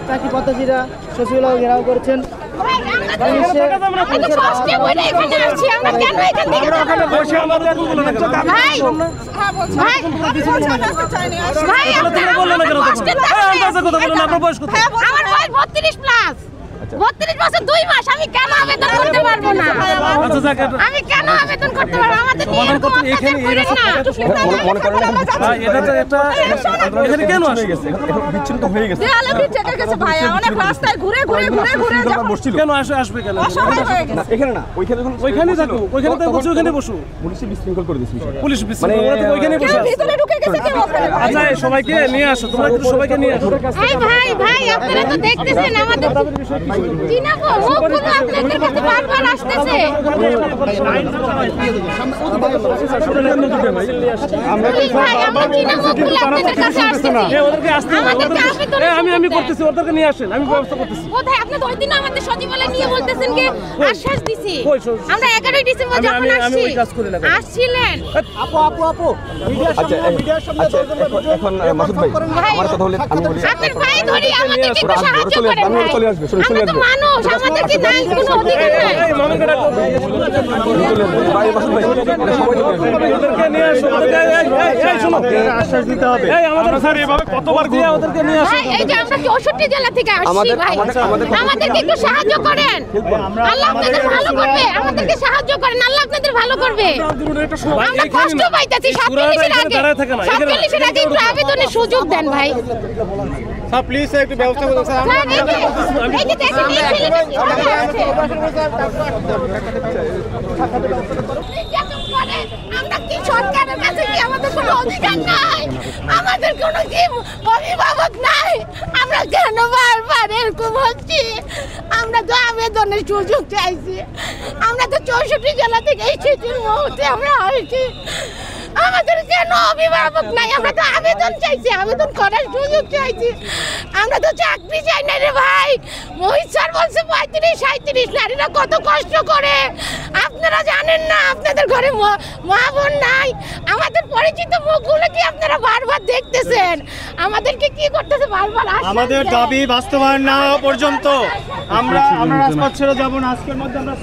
চাকরি প্রত্যাশীরা সচিবালয় ঘেরাও করেছেন। বত্রিশ বছর 2 মাস আমি কেন আবেদন করতে পারবো না? আমি কেন আবেদন করতে পারবো? আমাদের সবাইকে নিয়ে আসো, তোমরা সবাইকে নিয়ে আসো। ভাই ভাই আপনারা তো দেখতেছেন আমাদের চিনাবো মুখগুলো আপনাদের কাছে বারবার আসতেছে। আমি করতেছি, ওদেরকে নিয়ে আসেন, আমি ব্যবস্থা করতেছি। কোথায় আপনি? ওই দিন আমাদের সচিবালয় নিয়ে বলতেছেন কি আশ্বাস দিছি আমরা 11 ডিসেম্বর যখন আসছিলেন। আপু আপু আপু মিডিয়ার সামনে এখন মাসুদ ভাই আমার কথা বলে আমি বলি আপনার ভাই ধরি আমাদেরকে একটু সাহায্য করেন। আমি চলে আসবে, আমরা তো মানুষ, আমাদেরকে নাই কোনো অধিকার নাই। ভাই মাসুদ ভাই ওদেরকে নিয়ে আসো, এই শোনো আশ্বাস দিতে হবে। এই আমাদের স্যার এভাবে কতবার দিয়ে ওদেরকে নিয়ে আসো। এই যে আমরা 64 জেলা থেকে আসছি ভাই, আমাদেরকে একটু সাহায্য করেন। আল্লাহ আপনাদের ভালো করবে, আমাদেরকে সাহায্য করেন, আল্লাহ আপনাদের ভালো করবে। আমরা কষ্ট পাইতেছি, 47 এর আগে একটু আবেদনের সুযোগ দেন ভাই। স্যার প্লিজ একটু ব্যবস্থা করুন স্যার। এই যে দেখেন এই ছেলেটা কিভাবে আছে। আমরা কি সরকারের কাছে কি আমাদের কোনো অধিকার নাই? আমাদের কোনো কি অভিভাবক নাই? আমরা কেন বারবার এরকম হচ্ছি? আমরা তো আবেদনের সুযোগ চাইছি। আমরা তো 64 জেলা থেকে এই ছুটির মুহূর্তে আমরা আসছি। আমাদের কেন অভিভাবক নাই? আমরা তো আবেদন চাইছি, আবেদন করার সুযোগ চাইছি। আমরা তো চাকরি চাই না রে ভাই। মোহিত স্যার বলছে 35-37 নারীরা কত কষ্ট করে। আপনারা জানেন না, আপনাদের ঘরে মা বোন নাই। আমাদের পরিচিত মুখগুলো কি আপনারা বারবার দেখতেছেন? আমাদেরকে কি করতেছে বারবার? আমাদের দাবি বাস্তবায়ন না হওয়া পর্যন্ত আমরা রাজপথ ছেড়ে যাব না। আজকের মধ্যে আমরা